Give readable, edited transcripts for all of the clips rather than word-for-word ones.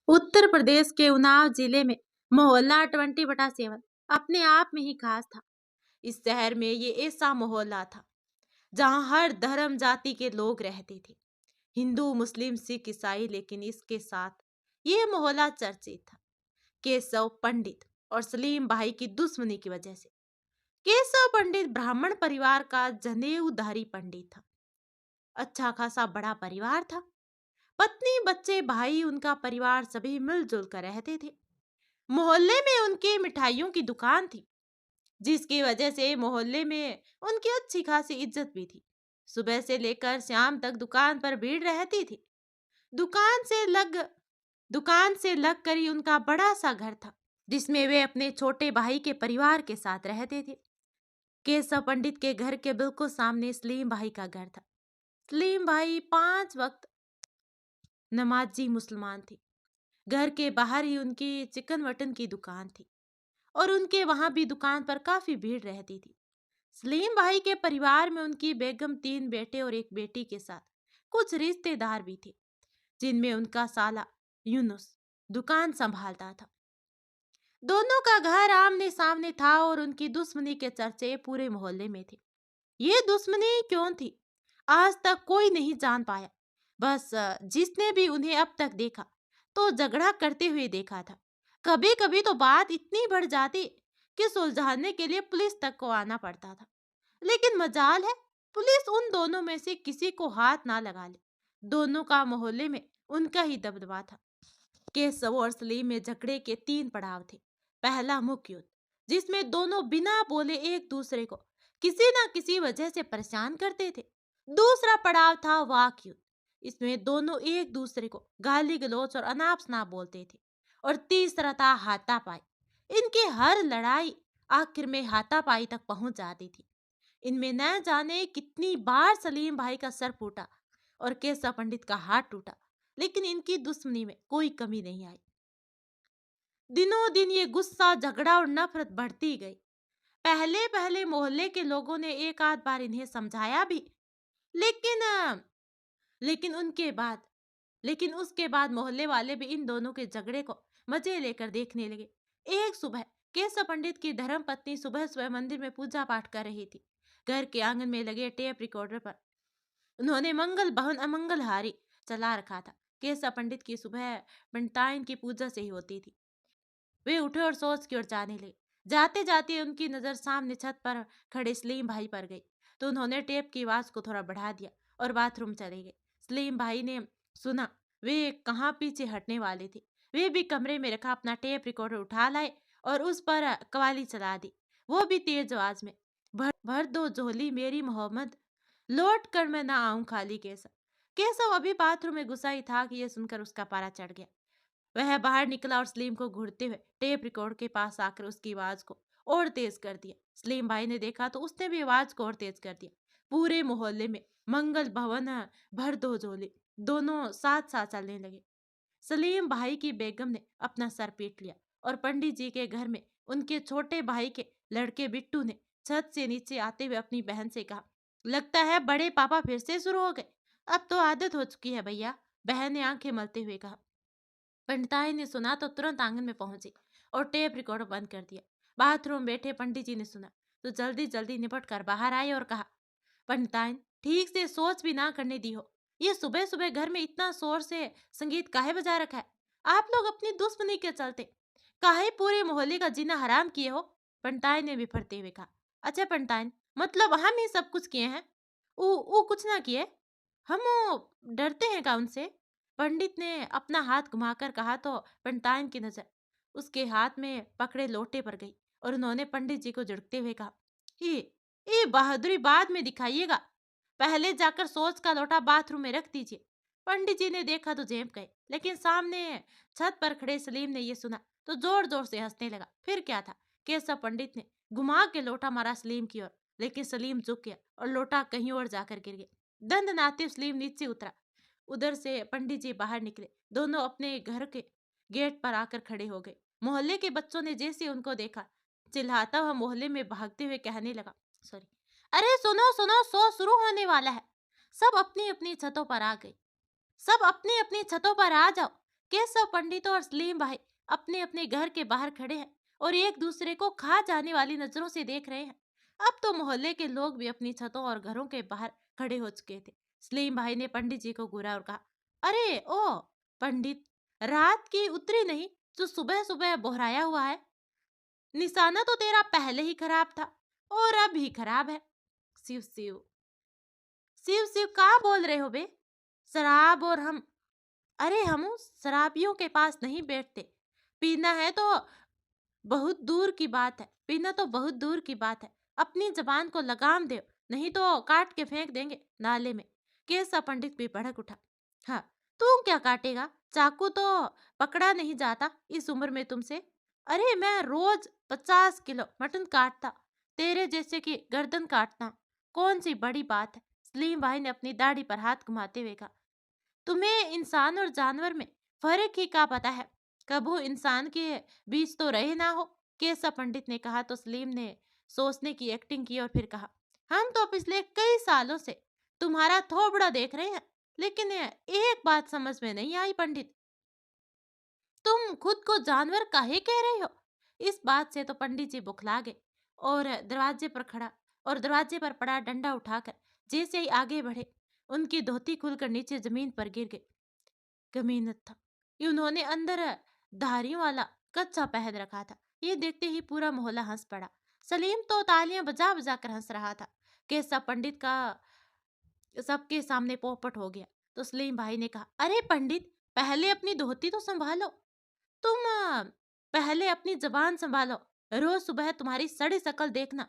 उत्तर प्रदेश के उन्नाव जिले में मोहल्ला 20/7 अपने आप में ही खास था। इस शहर में ये ऐसा मोहल्ला था जहां हर धर्म जाति के लोग रहते थे। हिंदू, मुस्लिम, सिख, ईसाई, लेकिन इसके साथ ये मोहल्ला चर्चित था केशव पंडित और सलीम भाई की दुश्मनी की वजह से। केशव पंडित ब्राह्मण परिवार का जनेऊधारी पंडित था। अच्छा खासा बड़ा परिवार था। पत्नी, बच्चे, भाई, उनका परिवार सभी मिलजुल कर रहते थे। मोहल्ले में उनके मिठाइयों की दुकान थी, जिसकी वजह से मोहल्ले में उनकी अच्छी खासी इज्जत भी थी। सुबह से लेकर शाम तक दुकान पर भीड़ रहती थी। दुकान से लग दुकान से लग कर ही उनका बड़ा सा घर था, जिसमें वे अपने छोटे भाई के परिवार के साथ रहते थे। केशव पंडित के घर के बिल्कुल सामने सलीम भाई का घर था। सलीम भाई 5 वक्त नमाजी मुसलमान थे। घर के बाहर ही उनकी चिकन मटन की दुकान थी और उनके वहां भी दुकान पर काफी भीड़ रहती थी। सलीम भाई के परिवार में उनकी बेगम, 3 बेटे और एक बेटी के साथ कुछ रिश्तेदार भी थे, जिनमें उनका साला यूनुस दुकान संभालता था। दोनों का घर आमने सामने था और उनकी दुश्मनी के चर्चे पूरे मोहल्ले में थे। ये दुश्मनी क्यों थी, आज तक कोई नहीं जान पाया। बस जिसने भी उन्हें अब तक देखा तो झगड़ा करते हुए देखा था। कभी कभी तो बात इतनी बढ़ जाती कि सुलझाने के लिए पुलिस तक को आना पड़ता था। लेकिन मजाल है, पुलिस उन दोनों में से किसी को हाथ ना लगा ले। दोनों का मोहल्ले में उनका ही दबदबा था। केशव और सलीम में झगड़े के 3 पड़ाव थे। पहला मुख्य युद्ध, जिसमें दोनों बिना बोले एक दूसरे को किसी न किसी वजह से परेशान करते थे। दूसरा पड़ाव था वाक युद्ध। इसमें दोनों एक दूसरे को गाली गलौज और अनाप शनाप बोलते थे। और तीसरा था हाथापाई। इनकी हर लड़ाई आखिर में हाथापाई तक पहुंच जाती थी। इनमें न जाने कितनी बार सलीम भाई का सर फूटा और केशव पंडित का हाथ टूटा, लेकिन इनकी दुश्मनी में कोई कमी नहीं आई। दिनों दिन ये गुस्सा, झगड़ा और नफरत बढ़ती गई। पहले पहले मोहल्ले के लोगों ने एक आध बार इन्हें समझाया भी, लेकिन लेकिन उनके बाद लेकिन उसके बाद मोहल्ले वाले भी इन दोनों के झगड़े को मजे लेकर देखने लगे। एक सुबह केशव पंडित की धर्म पत्नी सुबह सुबह मंदिर में पूजा पाठ कर रही थी। घर के आंगन में लगे टेप रिकॉर्डर पर उन्होंने मंगल भवन अमंगल हारी चला रखा था। केशव पंडित की सुबह पंडिताइन की पूजा से ही होती थी। वे उठे और सोच की ओर जाने लगे। जाते जाते उनकी नजर सामने छत पर खड़े सलीम भाई पर गई, तो उन्होंने टेप की आवाज को थोड़ा बढ़ा दिया और बाथरूम चले गए। सलीम भाई ने सुना वे कहाँ पीछे हटने वाले थे। वे भी कमरे में रखा अपना टेप रिकॉर्डर उठा लाए और उस पर कवाली चला दी, वो भी तेज आवाज में। भर दो झोली मेरी मोहम्मद, लौट कर मैं ना आऊं खाली। केशव अभी बाथरूम में घुसा ही था कि यह सुनकर उसका पारा चढ़ गया। वह बाहर निकला और सलीम को घूरते हुए टेप रिकॉर्ड के पास आकर उसकी आवाज को और तेज कर दिया। सलीम भाई ने देखा तो उसने भी आवाज को और तेज कर दिया। पूरे मोहल्ले में मंगल भवन भर दो झोली दोनों साथ साथ चलने लगे। सलीम भाई की बेगम ने अपना सर पीट लिया और पंडित जी के घर में उनके छोटे भाई के लड़के बिट्टू ने छत से नीचे आते हुए अपनी बहन से कहा, लगता है बड़े पापा फिर से शुरू हो गए। अब तो आदत हो चुकी है भैया, बहन ने आंखें मलते हुए कहा। पंडिताई ने सुना तो तुरंत आंगन में पहुंची और टेप रिकॉर्डर बंद कर दिया। बाथरूम बैठे पंडित जी ने सुना तो जल्दी जल्दी निपट कर बाहर आए और कहा, पंडिताइन ठीक से सोच भी ना करने दी हो, ये सुबह सुबह घर में इतना शोर से संगीत काहे बजा रखा है? आप लोग अपनी दुश्मनी के चलते काहे पूरे मोहल्ले का जीना हराम किए हो? पंडिताइन ने बिफरते हुए कहा। अच्छा पंडिताइन, मतलब हम ही सब कुछ किए हैं? ऊ कुछ ना किए, हम डरते हैं का उनसे? पंडित ने अपना हाथ घुमाकर कहा तो पंडिताइन की नजर उसके हाथ में पकड़े लोटे पर गई और उन्होंने पंडित जी को झिड़कते हुए कहा, ये बहादुरी बाद में दिखाइएगा, पहले जाकर सोच का लोटा बाथरूम में रख दीजिए। पंडित जी ने देखा तो झेप गए, लेकिन सामने छत पर खड़े सलीम ने यह सुना तो जोर जोर से हंसने लगा। फिर क्या था, केशव पंडित ने घुमा के लोटा मारा सलीम की ओर, लेकिन सलीम झुक गया और लोटा कहीं और जाकर गिर गया। दंड नाते सलीम नीचे उतरा। उधर से पंडित जी बाहर निकले, दोनों अपने घर के गेट पर आकर खड़े हो गए। मोहल्ले के बच्चों ने जैसे उनको देखा, चिल्लाता हुआ मोहल्ले में भागते हुए कहने लगा, सॉरी, अरे सुनो सुनो, शो शुरू होने वाला है। सब अपनी अपनी छतों पर आ गए, सब अपनी अपनी छतों पर आ जाओ। केशव पंडित और सलीम भाई अपने अपने घर के बाहर खड़े हैं और एक दूसरे को खा जाने वाली नजरों से देख रहे हैं। अब तो मोहल्ले के लोग भी अपनी छतों और घरों के बाहर खड़े हो चुके थे। सलीम भाई ने पंडित जी को घूरा और कहा, अरे ओ पंडित, रात की उतरी नहीं जो सुबह सुबह बोहराया हुआ है। निशाना तो तेरा पहले ही खराब था और अब भी खराब है। शिव शिव शिव शिव कहाँ बोल रहे हो बे? शराब और हम, अरे हम शराबियों के पास नहीं बैठते। पीना है तो बहुत दूर की बात है, पीना तो बहुत दूर की बात है। अपनी जबान को लगाम दो, नहीं तो काट के फेंक देंगे नाले में। केशव पंडित भी भड़क उठा। हाँ, तू क्या काटेगा? चाकू तो पकड़ा नहीं जाता इस उम्र में तुमसे। अरे मैं रोज 50 किलो मटन काटता, तेरे जैसे की गर्दन काटता। कौन सी बड़ी बात है? सलीम भाई ने अपनी दाढ़ी पर हाथ घुमाते हुए कहा, तुम्हें इंसान और जानवर में फर्क ही क्या पता है? कबू इंसान के बीच तो रहे ना हो। केशव पंडित ने कहा तो सलीम ने सोचने की एक्टिंग की और फिर कहा, हम तो पिछले कई सालों से तुम्हारा थोबड़ा देख रहे हैं, लेकिन एक बात समझ में नहीं आई पंडित, तुम खुद को जानवर काहे कह रहे हो? इस बात से तो पंडित जी बुखला गए और दरवाजे पर पड़ा डंडा उठाकर जैसे ही आगे बढ़े, उनकी धोती खुलकर नीचे जमीन पर गिर गई। कमीनत था, ये उन्होंने अंदर धारियों वाला कच्चा पहन रखा था। ये देखते ही पूरा मोहल्ला हंस पड़ा। सलीम तो तालियां बजा बजा कर हंस रहा था। केशव पंडित का सबके सामने पोपट हो गया। तो सलीम भाई ने कहा, अरे पंडित, पहले अपनी धोती तो संभालो। तुम पहले अपनी जबान संभालो। रोज सुबह तुम्हारी सड़ी शक्ल देखना,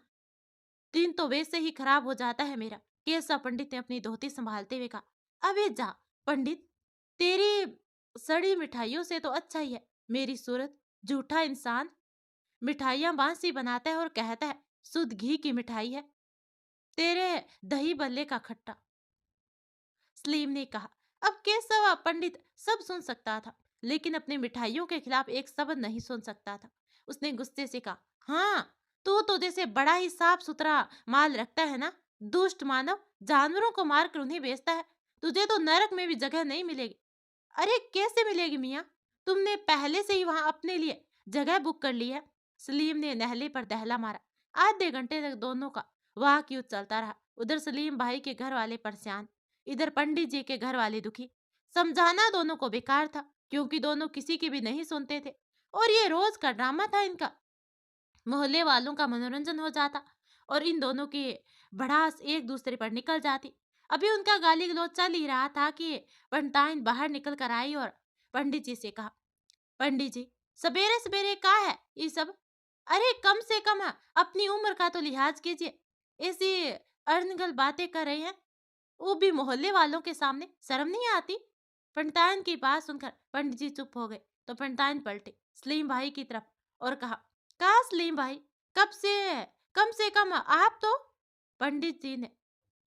दिन तो वैसे ही खराब हो जाता है मेरा। केशव पंडित ने अपनी धोती संभालते हुए कहा, अबे जा पंडित, तेरी सड़ी मिठाइयों से तो अच्छा ही है मेरी सूरत। झूठा इंसान, मिठाइयां बांसी बनाता है और कहता है शुद्ध घी की मिठाई है। तेरे दही बल्ले का खट्टा। सलीम ने कहा। अब केशव पंडित सब सुन सकता था, लेकिन अपने मिठाइयों के खिलाफ एक शब्द नहीं सुन सकता था। उसने गुस्से से कहा, हाँ, तू तो जैसे बड़ा ही साफ सुथरा माल रखता है ना। दुष्ट मानव, जानवरों को मारकर उन्हें बेचता है। तुझे तो नरक में भी जगह नहीं मिलेगी। अरे कैसे मिलेगी मियाँ? तुमने पहले से ही वहां अपने लिए जगह बुक कर ली है। सलीम ने नहले पर दहला मारा। आधे घंटे तक दोनों का वाह क्यों चलता रहा। उधर सलीम भाई के घर वाले परेशान, इधर पंडित जी के घर वाले दुखी। समझाना दोनों को बेकार था, क्योंकि दोनों किसी की भी नहीं सुनते थे और ये रोज का ड्रामा था इनका। मोहल्ले वालों का मनोरंजन हो जाता और इन दोनों की भड़ास एक दूसरे पर निकल जाती। अभी उनका गाली गलौज चल ही रहा था कि पंडिताइन बाहर निकल कर आई और पंडित जी से कहा, पंडित जी, सवेरे सवेरे क्या है ये सब? अरे कम से कम अपनी उम्र का तो लिहाज कीजिए। ऐसी अर्नगल बातें कर रहे हैं, वो भी मोहल्ले वालों के सामने। शर्म नहीं आती? पंडिताइन की बात सुनकर पंडित जी चुप हो गए। तो पंडिताइन पलटे सलीम भाई की तरफ और कहा, कहा सलीम भाई, कब से, कम से कम आप तो। पंडित जी ने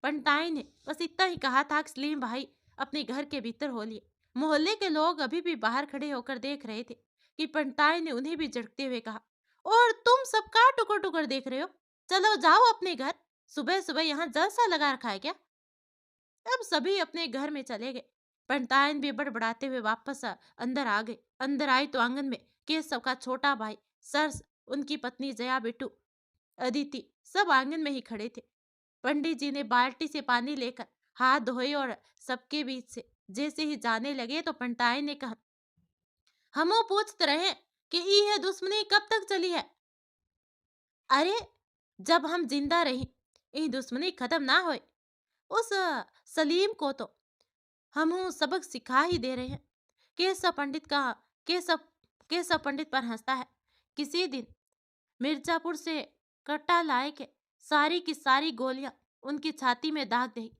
पंडिताइन ने बस इतना ही कहा था कि सलीम भाई अपने घर के भीतर हो लिए। मोहल्ले के लोग अभी भी बाहर खड़े होकर देख रहे थे कि पंडिताइन ने उन्हें भी झटकते हुए कहा, और तुम सब का टुकर टुकर देख रहे हो? चलो जाओ अपने घर, सुबह सुबह यहाँ जलसा लगा रखा है क्या? अब सभी अपने घर में चले गए। पंडिताइन भी बड़बड़ाते हुए वापस अंदर आ गए। अंदर आई तो आंगन में केशव का छोटा भाई सरस, उनकी पत्नी जया, बिट्टू, अदिति सब आंगन में ही खड़े थे। पंडित जी ने बाल्टी से पानी लेकर हाथ धोए और सबके बीच से जैसे ही जाने लगे तो पंडिताइन ने कहा, हमो पूछते रहे कि ये दुश्मनी कब तक चली है? अरे जब हम जिंदा रही ये दुश्मनी खत्म ना होए। उस सलीम को तो हम सबक सिखा ही दे रहे हैं। केशव पंडित का केशव केशव पंडित पर हंसता है। किसी दिन मिर्जापुर से कट्टा लाए के सारी की सारी गोलियां उनकी छाती में दाग दे।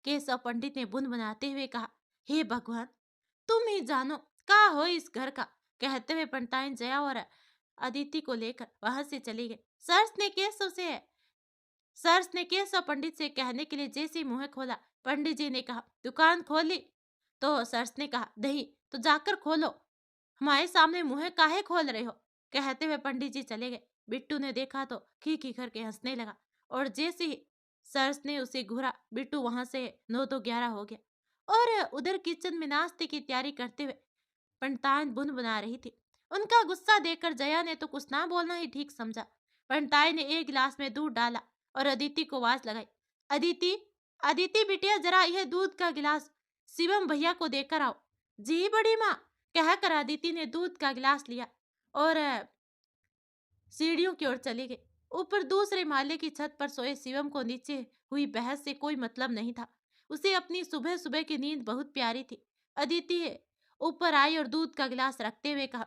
केशव पंडित ने बुन बनाते हुए कहा, हे भगवान, तुम ही जानो का हो इस घर का। कहते हुए पंडिताइन जया और अदिति को लेकर वहां से चली गई। सर्स ने केशव पंडित से कहने के लिए जैसे मुंह खोला, पंडित जी ने कहा, दुकान खोली? तो सर्स ने कहा, नहीं तो जाकर खोलो, हमारे सामने मुंह काहे खोल रहे हो? कहते हुए पंडित जी चले गए। बिट्टू ने देखा तो खी करके हंसने लगा और जैसे ही सर्स ने उसे घूरा, बिट्टू वहां से 9 तो 11 हो गया। और उधर किचन में नाश्ते की तैयारी करते हुए पंडिताइन बुनबुना रही थी। उनका गुस्सा देखकर जया ने तो कुछ ना बोलना ही ठीक समझा। पंडिताइन ने एक गिलास में दूध डाला और अदिति को आवाज लगाई, अदिति, अदिति बिटिया, जरा यह दूध का गिलास शिवम भैया को देकर आओ। जी बड़ी माँ, कहकर अदिति ने दूध का गिलास लिया और सीढ़ियों की ओर चली गई। ऊपर दूसरे माले की छत पर सोए शिवम को नीचे हुई बहस से कोई मतलब नहीं था। उसे अपनी सुबह सुबह की नींद बहुत प्यारी थी। अदिति ऊपर आई और दूध का गिलास रखते हुए कहा,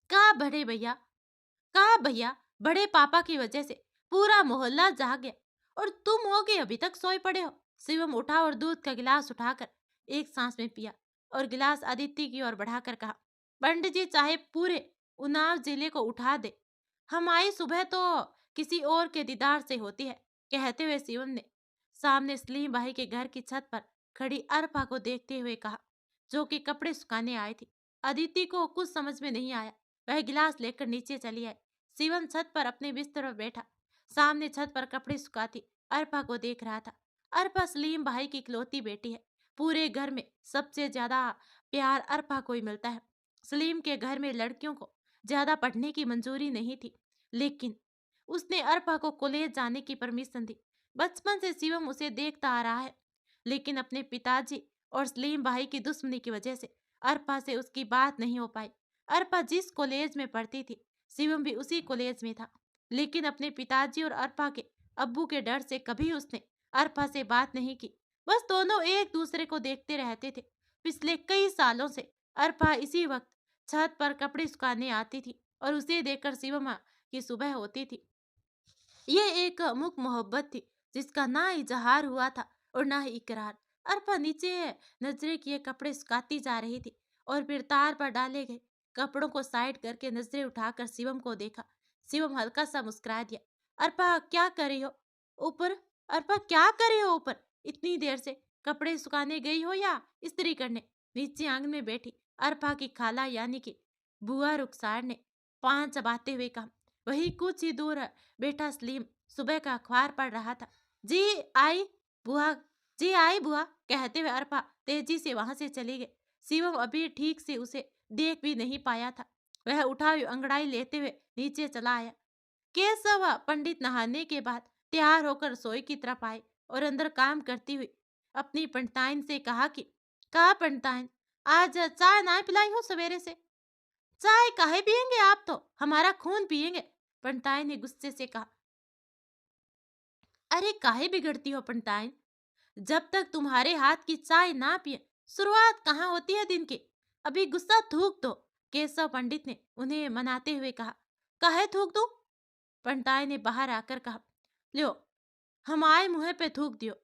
कहा बड़े भैया, कहा भैया, बड़े पापा की वजह से पूरा मोहल्ला जाग गया और तुम होगे अभी तक सोए पड़े हो। शिवम उठा और दूध का गिलास उठाकर एक सांस में पिया और गिलास अदिति की ओर बढ़ाकर कहा, पंडित जी चाहे पूरे उन्नाव जिले को उठा दे, हमारी सुबह तो किसी और के दीदार से होती है। कहते हुए शिवम ने सामने सलीम भाई के घर की छत पर खड़ी अरफा को देखते हुए कहा, जो कि कपड़े सुखाने आई थी। अदिति को कुछ समझ में नहीं आया। वह गिलास लेकर नीचे चली आई। शिवम छत पर अपने बिस्तर पर बैठा सामने छत पर कपड़े सुखाती अरफा को देख रहा था। अरफा सलीम भाई की इकलौती बेटी है। पूरे घर में सबसे ज्यादा प्यार अरफा को ही मिलता है। सलीम के घर में लड़कियों को ज्यादा पढ़ने की मंजूरी नहीं थी, लेकिन उसने अरफा को कॉलेज जाने की परमिशन दी। बचपन से शिवम उसे देखता आ रहा है, लेकिन अपने पिताजी और सलीम भाई की दुश्मनी की वजह से अरफा से उसकी बात नहीं हो पाई। अरफा जिस कॉलेज में पढ़ती थी, शिवम भी उसी कॉलेज में था, लेकिन अपने पिताजी और अरफा के अब्बू के डर से कभी उसने अरफा से बात नहीं की। बस दोनों एक दूसरे को देखते रहते थे। पिछले कई सालों से अरफा इसी वक्त छत पर कपड़े सुखाने आती थी और उसे देखकर शिवम की सुबह होती थी। ये एक अमुक मोहब्बत थी जिसका ना इजहार हुआ था और ना ही इकरार। अरफा नीचे नजरे किए कपड़े सुखाती जा रही थी और फिर तार पर डाले गए कपड़ों को साइड करके नजरें उठाकर शिवम को देखा। शिवम हल्का सा मुस्कुरा दिया। अरफा क्या कर रही हो ऊपर? अरफा क्या कर रही हो ऊपर? इतनी देर से कपड़े सुखाने गई हो या इस्त्री करने? नीचे आंगन में बैठी अरफा की खाला यानी कि बुआ रुखसार ने पान चबाते हुए कहा। वही कुछ ही दूर बेटा सलीम सुबह का अखबार पढ़ रहा था। जी आई बुआ, जी आई बुआ, कहते हुए अरफा तेजी से वहां से चली गई। शिवम अभी ठीक से उसे देख भी नहीं पाया था। वह उठा हुई अंगड़ाई लेते हुए नीचे चला आया। केशव पंडित नहाने के बाद तैयार होकर रसोई की तरफ आए और अंदर काम करती हुई अपनी पंडिताइन से कहा कि, कहा पंडिताइन, आज चाय ना पिलाई हो सवेरे से? चाय काहे पियेंगे, आप तो हमारा खून पियेंगे, पंडिताइन ने गुस्से से कहा। अरे काहे बिगड़ती हो पंडिताइन, जब तक तुम्हारे हाथ की चाय ना पिए शुरुआत कहाँ होती है दिन की? अभी गुस्सा थूक दो, केशव पंडित ने उन्हें मनाते हुए कहा। काहे थूक दूं? पंडिताइन ने बाहर आकर कहा। लो हमारे मुंह पे थूक दियो।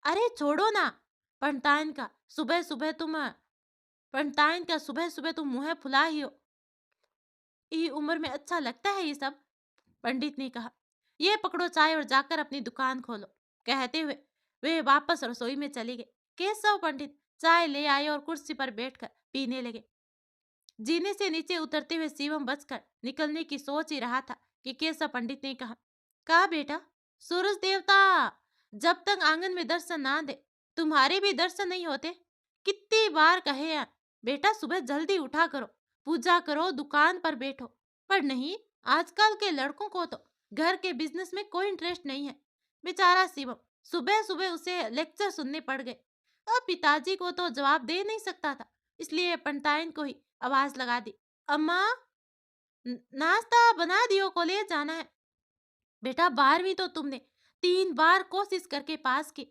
अरे छोड़ो ना, पंडिताइन का सुबह सुबह तुम पंडिताइन का सुबह सुबह तुम मुंह फुला ही हो। ये उम्र में अच्छा लगता है ये सब? पंडित ने कहा। ये पकड़ो चाय और जाकर अपनी दुकान खोलो, कहते हुए वे वापस रसोई में चले गए। केशव पंडित चाय ले आए और कुर्सी पर बैठकर पीने लगे। जीने से नीचे उतरते हुए शिवम बचकर निकलने की सोच ही रहा था कि केशव पंडित ने कहा, कहा बेटा, सूरज देवता जब तक आंगन में दर्शन ना दे तुम्हारे भी दर्शन नहीं होते। कितनी बार कहे हैं, बेटा सुबह जल्दी उठा करो, पूजा करो, दुकान पर बैठो, पर नहीं, आजकल के लड़कों को तो घर के बिजनेस में कोई इंटरेस्ट नहीं है। बेचारा शिवम सुबह सुबह उसे लेक्चर सुनने पड़ गए। अब पिताजी को तो जवाब दे नहीं सकता था, इसलिए पंडिताइन को ही आवाज लगा दी। अम्मा नाश्ता बना दियो, कॉलेज जाना है। बेटा 12वीं तो तुमने 3 बार कोशिश करके पास की,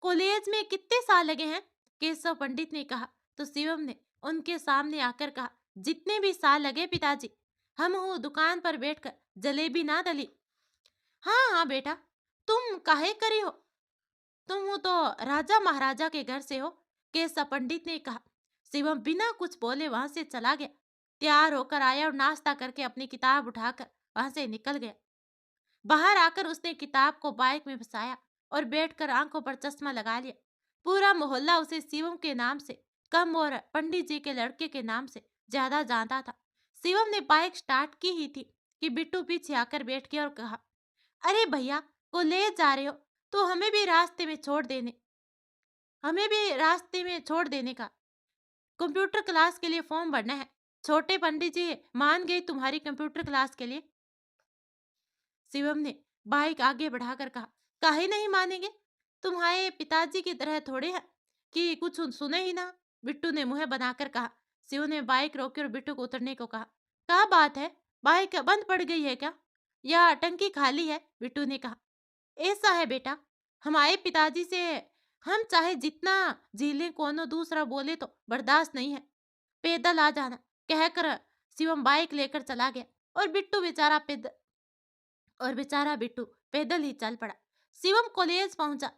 कॉलेज में कितने साल लगे हैं? केशव पंडित ने कहा तो शिवम ने उनके सामने आकर कहा, जितने भी साल लगे पिताजी, हम हो दुकान पर बैठकर जलेबी ना दली। हाँ हाँ बेटा, तुम काहे करी हो, तुम हो तो राजा महाराजा के घर से हो, केशव पंडित ने कहा। शिवम बिना कुछ बोले वहां से चला गया। तैयार होकर आया और नाश्ता करके अपनी किताब उठाकर वहां से निकल गया। बाहर आकर उसने किताब को बाइक में फंसाया और बैठकर आंखों पर चश्मा लगा लिया। पूरा मोहल्ला उसे शिवम के नाम से कम और पंडित जी के लड़के के नाम से ज्यादा जानता था। शिवम ने बाइक स्टार्ट की ही थी कि बिट्टू पीछे आकर बैठ गया और कहा, अरे भैया कॉलेज जा रहे हो तो हमें भी रास्ते में छोड़ देने का। कंप्यूटर क्लास के लिए फॉर्म भरना है। छोटे पंडित जी मान गए तुम्हारी कंप्यूटर क्लास के लिए। शिवम ने बाइक आगे बढ़ाकर कहा, काहे नहीं मानेंगे? तुम्हारे पिताजी की तरह थोड़े हैं कि कुछ सुने ही ना। बिट्टू ने मुंह बनाकर कहा। शिव ने बाइक रोकी और बिट्टू को उतरने को कहा। क्या बात है, बाइक बंद पड़ गई है क्या, या टंकी खाली है? बिट्टू ने कहा। ऐसा है बेटा, हमारे पिताजी से हम चाहे जितना झीलें, कोनो दूसरा बोले तो बर्दाश्त नहीं है। पैदल आ जाना, कहकर शिवम बाइक लेकर चला गया और बेचारा बिट्टू पैदल ही चल पड़ा। शिवम कॉलेज पहुंचा।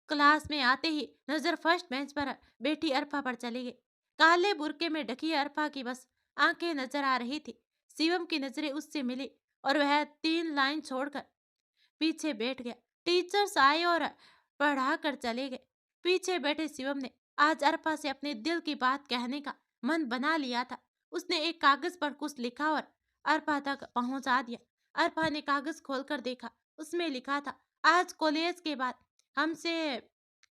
क्लास में आते ही नजर फर्स्ट बेंच पर बैठी अरफा पर चली गई। काले बुरके में ढकी अरफा की बस आंखें नजर आ रही थी। शिवम की नजरें उससे मिली और वह 3 लाइन छोड़कर पीछे बैठ गया। टीचर्स आए और पढ़ा कर चले गए। पीछे बैठे शिवम ने आज अरफा से अपने दिल की बात कहने का मन बना लिया था। उसने एक कागज पर कुछ लिखा और अरफा तक पहुंचा दिया। अरफा ने कागज खोलकर देखा। उसमें लिखा था, आज कॉलेज के बाद हमसे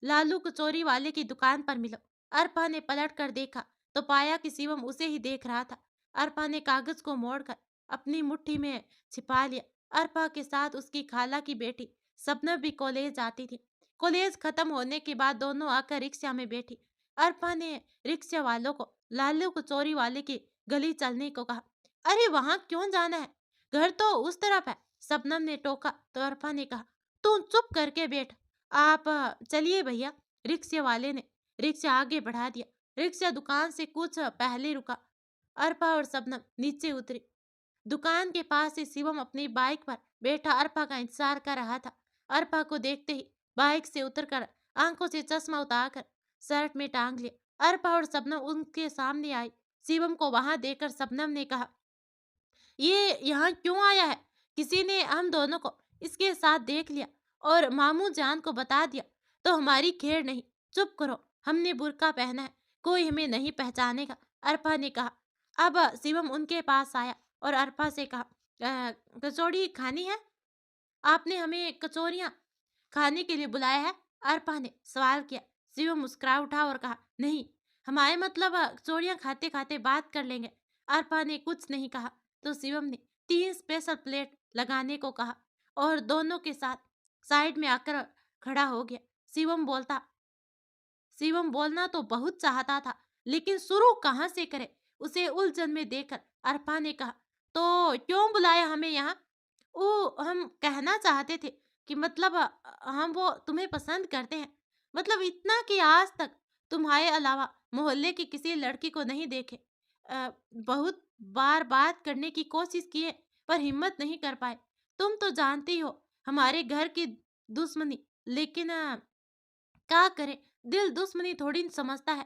लालू कचौरी वाले की दुकान पर मिलो। अरफा ने पलट कर देखा तो पाया कि शिवम उसे ही देख रहा था। अरफा ने कागज को मोड़कर अपनी मुट्ठी में छिपा लिया। अरफा के साथ उसकी खाला की बेटी सपना भी कॉलेज आती थी। कॉलेज खत्म होने के बाद दोनों आकर रिक्शा में बैठी। अरफा ने रिक्शा वालों को लालू कचौरी वाले की गली चलने को कहा। अरे वहां क्यों जाना है, घर तो उस तरफ है। शबनम ने टोका तो अरफा ने कहा, तू चुप करके बैठ। आप चलिए भैया। रिक्शा वाले ने रिक्शा आगे बढ़ा दिया। रिक्शा दुकान से कुछ पहले रुका। अरफा और शबनम नीचे उतरी। दुकान के पास से शिवम अपनी बाइक पर बैठा अरफा का इंतजार कर रहा था। अरफा को देखते ही बाइक से उतरकर आंखों से चश्मा उतारकर शर्ट में टांग लिया। अरफा और शबनम उनके सामने आई। शिवम को वहां देखकर शबनम ने कहा, ये यहाँ क्यों आया है? किसी ने हम दोनों को इसके साथ देख लिया और मामू जान को बता दिया तो हमारी खैर नहीं। चुप करो, हमने बुर्का पहना है, कोई हमें नहीं पहचानेगा। अरफा ने कहा। अब शिवम उनके पास आया और अरफा से कहा, कचौड़ी खानी है? आपने हमें कचौरियां खाने के लिए बुलाया है? अरफा ने सवाल किया। शिवम मुस्कुरा उठा और कहा, नहीं, हमारे मतलब कचौरियां खाते खाते बात कर लेंगे। अरफा ने कुछ नहीं कहा तो शिवम ने 3 स्पेशल प्लेट लगाने को कहा और दोनों के साथ साइड में आकर खड़ा हो गया। शिवम बोलना तो बहुत चाहता था लेकिन शुरू कहाँ से करे, उसे उलझन में देखकर अरफा ने कहा, तो क्यों बुलाया हमें यहाँ? ओ, हम कहना चाहते थे कि मतलब हम वो तुम्हें पसंद करते हैं। मतलब इतना कि आज तक तुम्हारे अलावा मोहल्ले की किसी लड़की को नहीं देखे। बहुत बार बात करने की कोशिश किए पर हिम्मत नहीं कर पाए। तुम तो जानती हो हमारे घर की दुश्मनी, लेकिन क्या करें, दिल दुश्मनी थोड़ी न समझता है।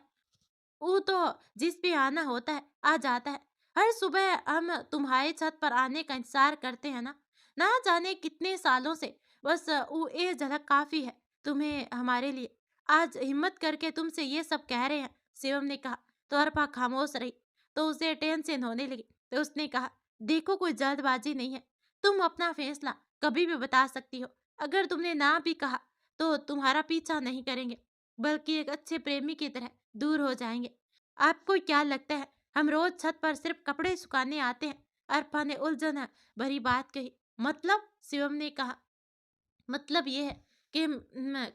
वो तो जिस पे आना होता है आ जाता है। हर सुबह हम तुम्हारे छत पर आने का इंतजार करते हैं ना जाने कितने सालों से। बस वो एक झलक काफी है तुम्हें हमारे लिए। आज हिम्मत करके तुमसे ये सब कह रहे हैं। शिवम ने कहा तो अरफा खामोश रही तो उसे टेंशन होने लगी। तो उसने कहा, देखो कोई जल्दबाजी नहीं है, तुम अपना फैसला कभी भी बता सकती हो। अगर तुमने ना भी कहा तो तुम्हारा पीछा नहीं करेंगे, बल्कि एक अच्छे प्रेमी की तरह दूर हो जाएंगे। आपको क्या लगता है हम रोज छत पर सिर्फ कपड़े सुखाने आते हैं? अरफा ने उलझन भरी बात कही। मतलब? शिवम ने कहा, मतलब ये है कि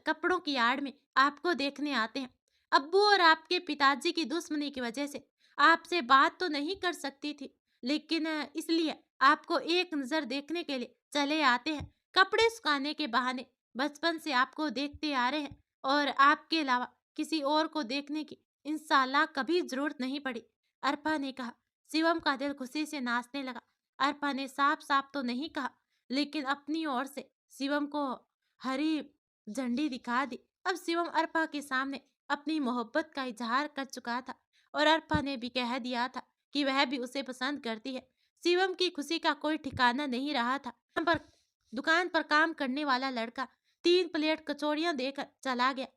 कपड़ों की आड़ में आपको देखने आते हैं। अब्बू और आपके पिताजी की दुश्मनी की वजह से आपसे बात तो नहीं कर सकती थी, लेकिन इसलिए आपको एक नजर देखने के लिए चले आते हैं। कपड़े सुखाने के बहाने बचपन से आपको देखते आ रहे हैं और आपके अलावा किसी और को देखने की इंशाल्लाह कभी जरूरत नहीं पड़ी। अरफा ने कहा। शिवम का दिल खुशी से नाचने लगा। अरफा ने साफ साफ तो नहीं कहा, लेकिन अपनी ओर से शिवम को हरी झंडी दिखा दी। अब शिवम अरफा के सामने अपनी मोहब्बत का इजहार कर चुका था और अरफा ने भी कह दिया था कि वह भी उसे पसंद करती है। शिवम की खुशी का कोई ठिकाना नहीं रहा था। दुकान पर काम करने वाला लड़का 3 प्लेट कचौड़ियां देकर चला गया।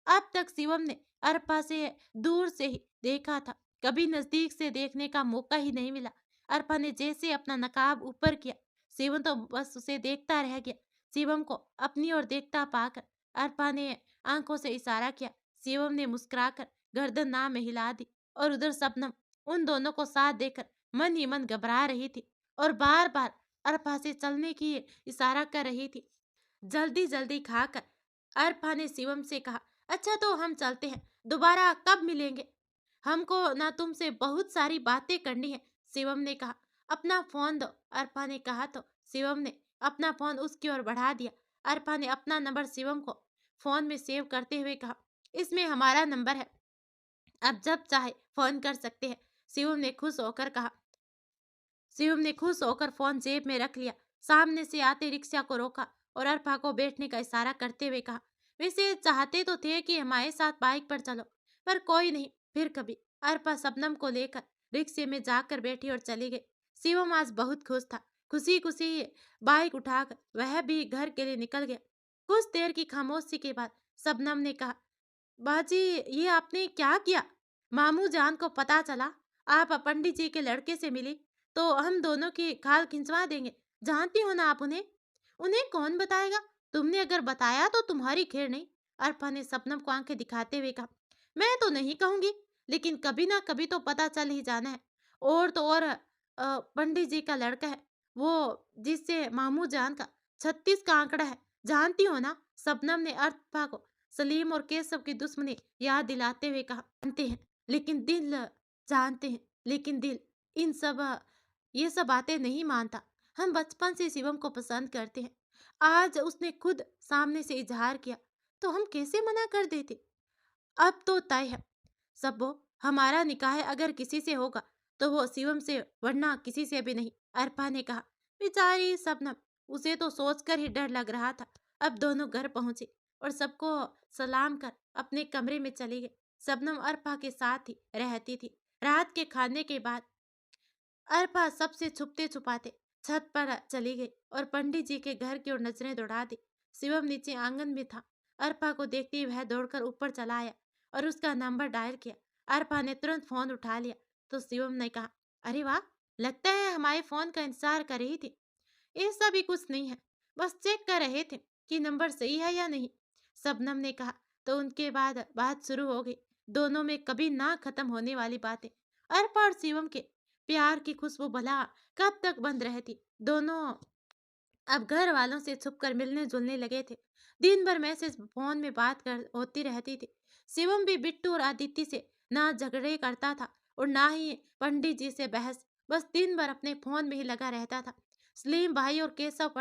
अब तक शिवम ने अरफा से दूर से ही देखा था, कभी नजदीक से देखने का मौका ही नहीं मिला। अरफा ने जैसे अपना नकाब ऊपर किया, शिवम तो बस उसे देखता रह गया। शिवम को अपनी ओर देखता पाकर अरफा ने आंखों से इशारा किया। शिवम ने मुस्कुराकर गर्दन ना में हिला दी। और उधर शबनम उन दोनों को साथ देकर मन ही मन घबरा रही थी और बार बार अरफा से चलने की इशारा कर रही थी। जल्दी जल्दी खाकर अरफा ने शिवम से कहा, अच्छा तो हम चलते हैं, दोबारा कब मिलेंगे? हमको ना तुमसे बहुत सारी बातें करनी है। शिवम ने कहा, अपना फोन दो। अरफा ने कहा तो शिवम ने अपना फोन उसकी ओर बढ़ा दिया। अरफा ने अपना नंबर शिवम को फोन में सेव करते हुए कहा, इसमें हमारा नंबर है, अब जब चाहे फोन कर सकते हैं। शिवम ने खुश होकर कहा। शिवम ने खुश होकर फोन जेब में रख लिया, सामने से आते रिक्शा को रोका और अरफा को बैठने का इशारा करते हुए कहा, वैसे चाहते तो थे कि हमारे साथ बाइक पर चलो, पर कोई नहीं, फिर कभी। अरफा शबनम को लेकर रिक्शे में जाकर बैठी और चली गई। शिवम आज बहुत खुश था। खुशी खुशी बाइक उठाकर वह भी घर के लिए निकल गया। कुछ देर की खामोशी के बाद शबनम ने कहा, बाजी, ये आपने क्या किया? मामू जान को पता चला आप पंडित जी के लड़के से मिली तो हम दोनों की खाल खिंचवा देंगे। जानती हो ना आप उन्हें? उन्हें कौन बताएगा? तुमने अगर बताया तो तुम्हारी खैर नहीं। अरफा ने सपनम को आंखें दिखाते हुए कहा, मैं तो नहीं कहूंगी, लेकिन कभी ना कभी तो पता चल ही जाना है। और तो और पंडित जी का लड़का है, वो जिससे मामू जान का 36 का आंकड़ा है, जानती हो ना? सपनम ने अरफा को सलीम और केशव की दुश्मनी याद दिलाते हुए कहा, जानते हैं लेकिन दिल, जानते हैं लेकिन दिल इन सब ये सब बातें नहीं मानता। हम बचपन से शिवम को पसंद करते हैं, आज उसने खुद सामने से इजहार किया तो हम कैसे मना कर देते? अब तो तय है सबो, हमारा निकाह अगर किसी से होगा तो वो शिवम से, वरना किसी से भी नहीं। अरफा ने कहा। बेचारी शबनम, उसे तो सोचकर ही डर लग रहा था। अब दोनों घर पहुंचे और सबको सलाम कर अपने कमरे में चली गई। शबनम अरफा के साथ ही रहती थी। रात के खाने के बाद अरफा सबसे छुपते छुपाते छत पर चली गई और पंडित जी के घर की ओर नजरें दौड़ा दी। शिवम नीचे आंगन में था। अरफा को देखते ही वह दौड़कर ऊपर चला आया और उसका नंबर डायल किया। अरफा ने तुरंत फोन उठा लिया तो शिवम ने कहा, अरे वाह, लगता है हमारे फोन का इंतजार कर रही थी। ऐसा भी कुछ नहीं है, बस चेक कर रहे थे कि नंबर सही है या नहीं, शबनम ने कहा। तो उनके बाद बात शुरू हो गई, दोनों में कभी ना खत्म होने वाली बातें। अरपा और शिवम के प्यार की खुशबू भला कब तक बंद रहती। दोनों अब घर वालों से छुपकर मिलने जुलने लगे थे। दिन भर मैसेज फोन में बात कर होती रहती थी। शिवम भी बिट्टू और आदित्य से ना झगड़े करता था और ना ही पंडित जी से बहस, बस दिन भर अपने फोन में ही लगा रहता था। सलीम भाई और केशव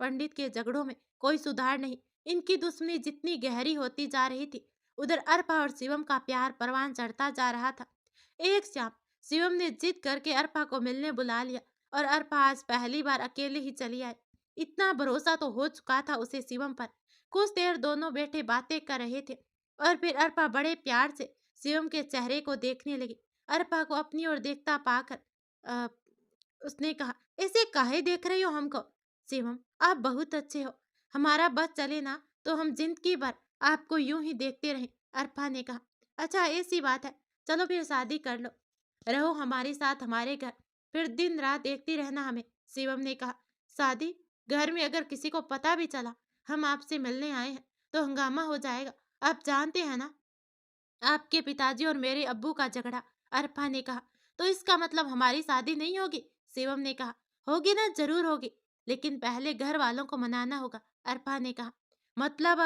पंडित के झगड़ों में कोई सुधार नहीं। इनकी दुश्मनी जितनी गहरी होती जा रही थी, उधर अरपा और शिवम का प्यार परवान चढ़ता जा रहा था। एक शाम शिवम ने जिद करके अरपा को मिलने बुला लिया और अरपा आज पहली बार अकेले ही चली आई। इतना भरोसा तो हो चुका था उसे शिवम पर। कुछ देर दोनों बैठे बातें कर रहे थे और फिर अरपा बड़े प्यार से शिवम के चेहरे को देखने लगी। अरपा को अपनी ओर देखता पाकर अ, उसने कहा, ऐसे काहे देख रही हो हमको? शिवम, आप बहुत अच्छे हो, हमारा बस चले ना तो हम जिंदगी भर आपको यूं ही देखते रहें। अरपा ने कहा, अच्छा ऐसी बात है, चलो फिर शादी कर लो, रहो हमारे साथ हमारे घर, फिर दिन रात देखती रहना हमें। शिवम ने कहा, शादी? घर में अगर किसी को पता भी चला हम आपसे मिलने आए हैं तो हंगामा हो जाएगा, आप जानते हैं ना, आपके पिताजी और मेरे अब्बू का झगड़ा। अरफा ने कहा, तो इसका मतलब हमारी शादी नहीं होगी? शिवम ने कहा, होगी ना, जरूर होगी, लेकिन पहले घर वालों को मनाना होगा। अरफा ने कहा, मतलब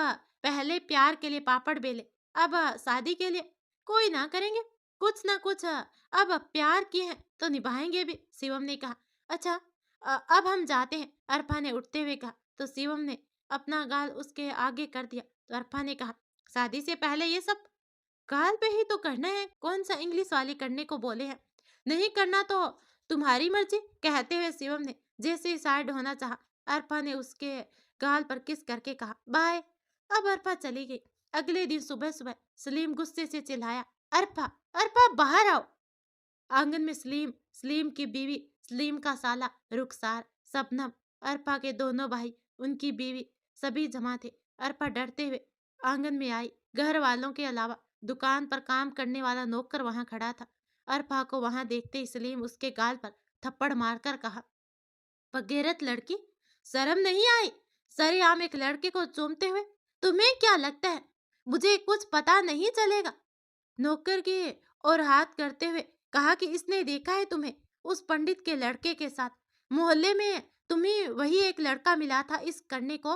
पहले प्यार के लिए पापड़ बेले, अब शादी के लिए कोई ना करेंगे, कुछ ना कुछ अब प्यार किए हैं तो निभाएंगे भी। शिवम ने कहा, अच्छा अब हम जाते हैं, अरफा ने उठते हुए कहा। तो शिवम ने अपना गाल उसके आगे कर दिया। तो अरफा ने कहा, शादी से पहले ये सब गाल पे ही तो करना है, कौन सा इंग्लिश वाले करने को बोले हैं? नहीं करना तो तुम्हारी मर्जी, कहते हुए शिवम ने जैसे ही साइड होना चाहा, अरफा ने उसके गाल पर किस करके कहा, बाय। अब अरफा चली गई। अगले दिन सुबह सुबह सलीम गुस्से से चिल्लाया, अरफा, अरफा बाहर आओ। आंगन में सलीम, सलीम की बीवी, सलीम का साला रुखसार, शबनम, अरफा के दोनों भाई, उनकी बीवी, सभी जमा थे। अरफा डरते हुए आंगन में आई। घर वालों के अलावा दुकान पर काम करने वाला नौकर वहां खड़ा था। अरफा को वहां देखते ही सलीम उसके गाल पर थप्पड़ मारकर कहा, बगैरत लड़की, शर्म नहीं आई? सरेआम एक लड़के को चूमते हुए, तुम्हें क्या लगता है मुझे कुछ पता नहीं चलेगा? नौकर के और हाथ करते हुए कहा कि इसने देखा है तुम्हें उस पंडित के लड़के के साथ। मोहल्ले में तुम्हें वही एक लड़का मिला था इस करने को।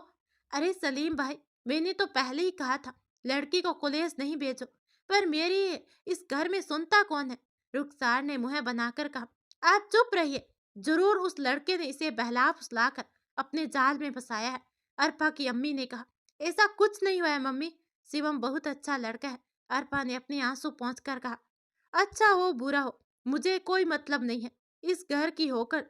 अरे सलीम भाई, मैंने तो पहले ही कहा था लड़की को कॉलेज नहीं भेजो, पर मेरी इस घर में सुनता कौन है। रुखसार ने मुंह बनाकर कहा, आप चुप रहिए। जरूर उस लड़के ने इसे बहला फुसलाकर अपने जाल में फंसाया है। अरफा की अम्मी ने कहा, ऐसा कुछ नहीं हुआ है मम्मी, शिवम बहुत अच्छा लड़का है। अरफा ने अपने आंसू पोंछकर कहा, अच्छा हो बुरा हो मुझे कोई मतलब नहीं है। इस घर की होकर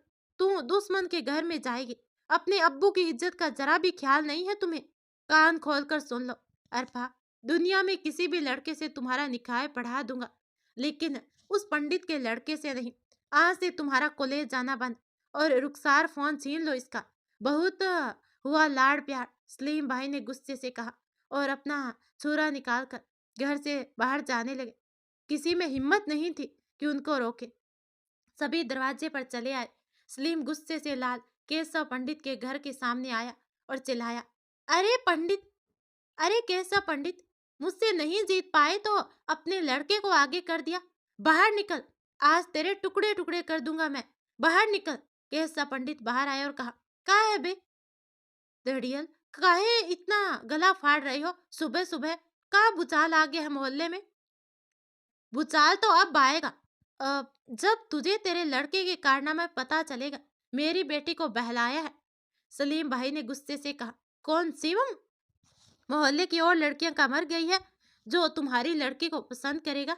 तू दुश्मन के घर में जाएगी। अपने अब्बू की इज्जत का जरा भी ख्याल नहीं है तुम्हें। कान खोलकर सुन लो अरफा, दुनिया में किसी भी लड़के से तुम्हारा निकाह पढ़ा दूंगा, लेकिन उस पंडित के लड़के से नहीं। आज से तुम्हारा कॉलेज जाना बंद। और रुखसार फोन छीन लो इसका। बहुत हुआ लाड़ प्यार, सलीम भाई ने गुस्से से कहा और अपना छुरा निकालकर घर से बाहर जाने लगे। किसी में हिम्मत नहीं थी कि उनको रोके। सभी दरवाजे पर चले आए। सलीम गुस्से से लाल केशव पंडित के घर के सामने आया और चिल्लाया, अरे पंडित, अरे केशव पंडित, मुझसे नहीं जीत पाए तो अपने लड़के को आगे कर दिया। बाहर निकल, आज तेरे टुकड़े टुकड़े कर दूंगा मैं। बाहर निकल। केशव पंडित बाहर आया और कहा, का है बे दड़ियल, काहे इतना गला फाड़ रहे हो सुबह सुबह? का भूचाल आ गया है मोहल्ले में? भूचाल तो अब आएगा, जब तुझे तेरे लड़के के कारनामे पता चलेगा। मेरी बेटी को बहलाया है। सलीम भाई ने गुस्से से कहा, कौन शिवम? मोहल्ले की और लड़कियां का मर गई है जो तुम्हारी लड़की को पसंद करेगा?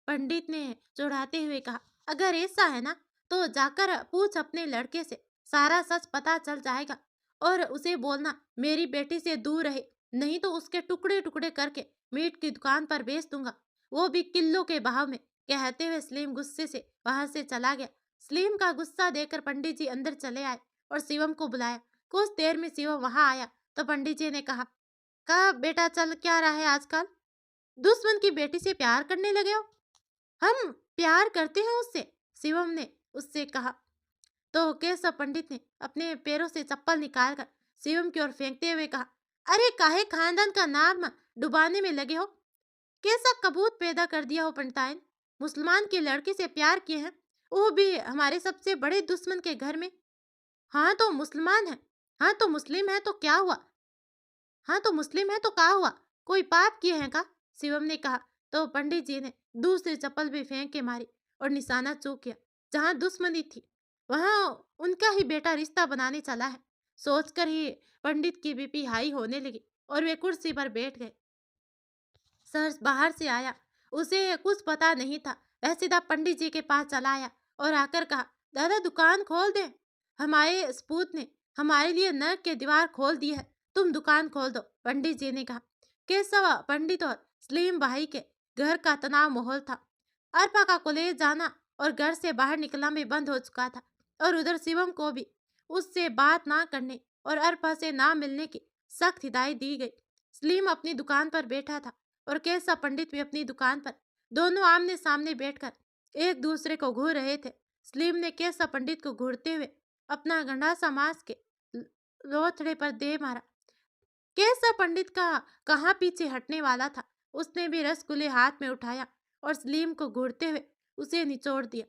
पंडित ने चढ़ाते हुए कहा, अगर ऐसा है ना तो जाकर पूछ अपने लड़के से, सारा सच पता चल जाएगा। और उसे बोलना मेरी बेटी से दूर रहे, नहीं तो उसके टुकड़े टुकड़े करके मीट की दुकान पर बेच दूंगा, वो भी किलो के भाव में। कहते हुए सलीम गुस्से से वहां से चला गया। सलीम का गुस्सा देखकर पंडित जी अंदर चले आए और शिवम को बुलाया। कुछ देर में शिवम वहां आया तो पंडित जी ने कहा, बेटा चल क्या रहा है आजकल? दुश्मन की बेटी से प्यार करने लगे हो? हम प्यार करते हैं उससे, शिवम ने उससे कहा। तो केशव पंडित ने अपने पैरों से चप्पल निकालकर शिवम की ओर फेंकते हुए कहा, अरे काहे खानदान का नाम डुबाने में लगे हो? कैसा कबूत पैदा कर दिया हो पंडिताइन। मुसलमान के लड़के से प्यार किए हैं, वो भी हमारे सबसे बड़े दुश्मन के घर में। हाँ तो मुसलमान है, हाँ तो मुस्लिम है तो क्या हुआ? हाँ तो मुस्लिम है तो क्या हुआ? कोई पाप किए हैं का? शिवम ने कहा। तो पंडित जी ने दूसरी चप्पल भी फेंक के मारी और निशाना चूक किया। जहां दुश्मनी थी वहां उनका ही बेटा रिश्ता बनाने चला है। सोचकर ही पंडित की बीपी हाई होने लगी और वे कुर्सी पर बैठ गए। सर बाहर से आया, उसे कुछ पता नहीं था। वह सीधा पंडित जी के पास चला आया और आकर कहा, दादा दुकान खोल दे। हमारे सपूत ने हमारे लिए नरक के दीवार खोल दी है, तुम दुकान खोल दो। पंडित जी ने कहा। केशव पंडित और सलीम भाई के घर का तनाव माहौल था। अरफा का कॉलेज जाना और घर से बाहर निकलना भी बंद हो चुका था और उधर शिवम को भी उससे बात ना करने और अरफा से ना मिलने की सख्त हिदायत दी गई। सलीम अपनी दुकान पर बैठा था और केशव पंडित भी अपनी दुकान पर। दोनों आमने सामने बैठकर एक दूसरे को घूर रहे थे। सलीम ने केशव पंडित को घूरते हुए अपना गंडासा मांस के लोथड़े पर दे मारा। केशव पंडित का कहाँ पीछे हटने वाला था, उसने भी रसगुल्ले हाथ में उठाया और सलीम को घूरते हुए उसे निचोड़ दिया।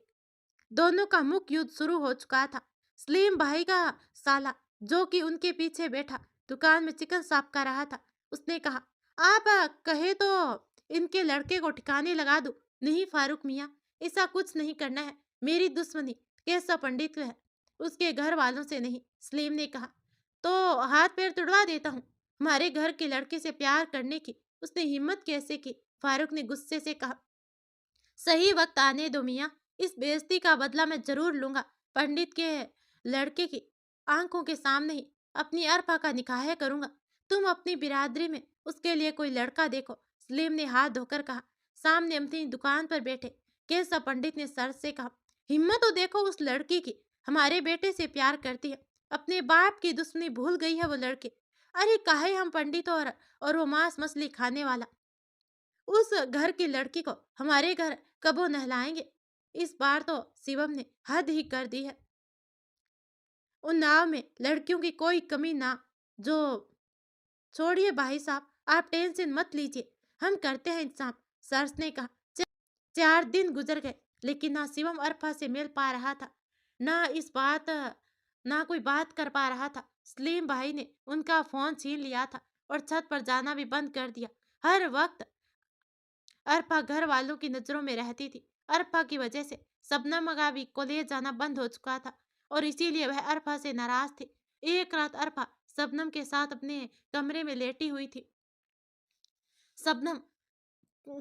दोनों का मुख्य युद्ध शुरू हो चुका था। सलीम भाई का साला, जो कि उनके पीछे बैठा दुकान में चिकन साफ कर रहा था, उसने कहा, आप कहे तो इनके लड़के को ठिकाने लगा दूं। नहीं फारूक मियाँ, ऐसा कुछ नहीं करना है। मेरी दुश्मनी केशव पंडित से है, उसके घर वालों से नहीं। सलीम ने कहा, तो हाथ पैर तुड़वा देता हूँ। हमारे घर के लड़के से प्यार करने की उसने हिम्मत कैसे की? फारूक ने गुस्से से कहा। सही वक्त आने दो मियाँ, इस बेइज्जती का बदला मैं जरूर लूंगा। पंडित के लड़के की आंखों के सामने ही अपनी अरफा का निकाह करूंगा। तुम अपनी बिरादरी में उसके लिए कोई लड़का देखो। सलीम ने हाथ धोकर कहा। सामने अपनी दुकान पर बैठे केशव पंडित ने सर से कहा, हिम्मत तो देखो उस लड़की की, हमारे बेटे से प्यार करती है। अपने बाप की दुश्मनी भूल गई है वो लड़के। अरे काहे हम पंडित और वो मांस मछली खाने वाला उस घर की लड़की को हमारे घर कबो नहलाएंगे? इस बार तो शिवम ने हद ही कर दी है। उन नाव में लड़कियों की कोई कमी ना। जो छोड़िए भाई साहब, आप टेंशन मत लीजिए, हम करते हैं इंतजाम। सर्स ने कहा। 4 दिन गुजर गए, लेकिन ना शिवम अरफा से मिल पा रहा था, ना इस बात ना कोई बात कर पा रहा था। सलीम भाई ने उनका फ़ोन छीन लिया था और छत पर जाना भी बंद कर दिया। हर वक़्त अरफा घर वालों की नज़रों में रहती थी। अरफा की वजह से शबनम का भी कॉलेज जाना बंद हो चुका था और इसीलिए वह अरफा से नाराज़ थी। एक रात अरफा शबनम के साथ अपने कमरे में लेटी हुई थी। शबनम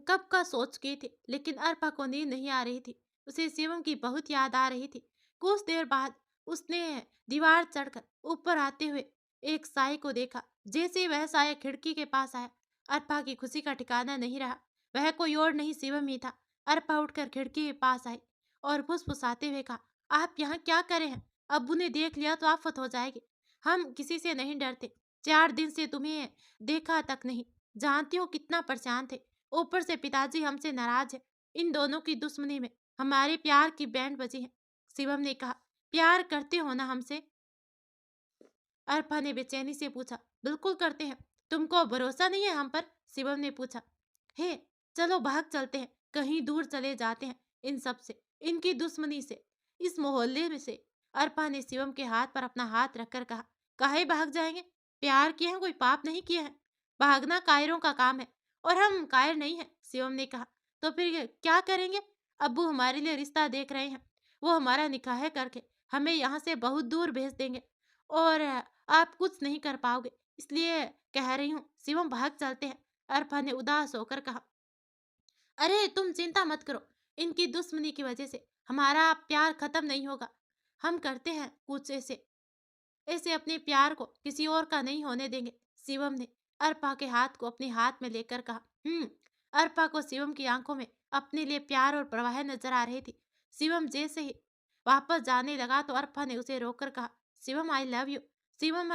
कब का सोच गई थी, लेकिन अरफा को नींद नहीं आ रही थी। उसे शिवम की बहुत याद आ रही थी। कुछ देर बाद उसने दीवार चढ़कर ऊपर आते हुए एक साए को देखा। जैसे ही वह साया खिड़की के पास आया, अरफा की खुशी का ठिकाना नहीं रहा। वह कोई और नहीं, शिवम ही था। अरफा उठकर खिड़की के पास आई और फुसफुसाते हुए कहा, आप यहाँ क्या करे हैं? अब्बू ने देख लिया तो आफत हो जाएगी। हम किसी से नहीं डरते। 4 दिन से तुम्हें देखा तक नहीं। जानती हो कितना परेशान थे। ऊपर से पिताजी हमसे नाराज है। इन दोनों की दुश्मनी में हमारे प्यार की बैंड बजी है। शिवम ने कहा, प्यार करते हो ना हमसे? अरफा ने बेचैनी से पूछा। बिल्कुल करते हैं। तुमको भरोसा नहीं है हम पर? शिवम ने पूछा। हे, चलो भाग चलते हैं, कहीं दूर चले जाते हैं इन सब से, इनकी दुश्मनी से, इस मोहल्ले में से। अरफा ने शिवम के हाथ पर अपना हाथ रखकर कहा, काहे भाग जाएंगे? प्यार किए हैं, कोई पाप नहीं किए हैं। भागना कायरों का काम है और हम कायर नहीं हैं। शिवम ने कहा, तो फिर ये क्या करेंगे? अब्बू हमारे लिए रिश्ता देख रहे हैं। वो हमारा निकाह करके हमें यहाँ से बहुत दूर भेज देंगे और आप कुछ नहीं कर पाओगे, इसलिए कह रही हूँ शिवम भाग चलते हैं। अरफा ने उदास होकर कहा, अरे तुम चिंता मत करो, इनकी दुश्मनी की वजह से हमारा प्यार खत्म नहीं होगा। हम करते हैं कुछ ऐसे ऐसे अपने प्यार को किसी और का नहीं होने देंगे। शिवम ने अरपा के हाथ को अपने हाथ में लेकर कहा। अरपा को शिवम की आंखों में अपने लिए प्यार और प्रवाह नजर आ रही थी। शिवम जैसे ही वापस जाने लगा तो अरपा ने उसे रोककर कहा, Shivam I love you. Shivam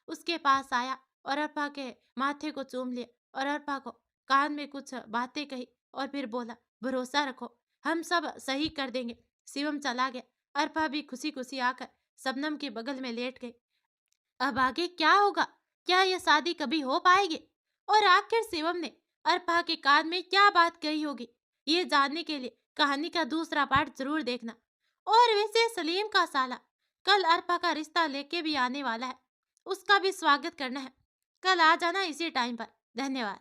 उसके पास आया और अरपा के माथे को चूम लिया और अरपा को कान में कुछ बातें कही और फिर बोला, भरोसा रखो, हम सब सही कर देंगे। शिवम चला गया। अरपा भी खुशी खुशी आकर शबनम के बगल में लेट गई। अब आगे क्या होगा? क्या यह शादी कभी हो पाएगी? और आखिर शिवम ने अरपा के कान में क्या बात कही होगी? ये जानने के लिए कहानी का दूसरा पार्ट जरूर देखना। और वैसे सलीम का साला कल अरपा का रिश्ता लेके भी आने वाला है। उसका भी स्वागत करना है। कल आ जाना इसी टाइम पर। धन्यवाद।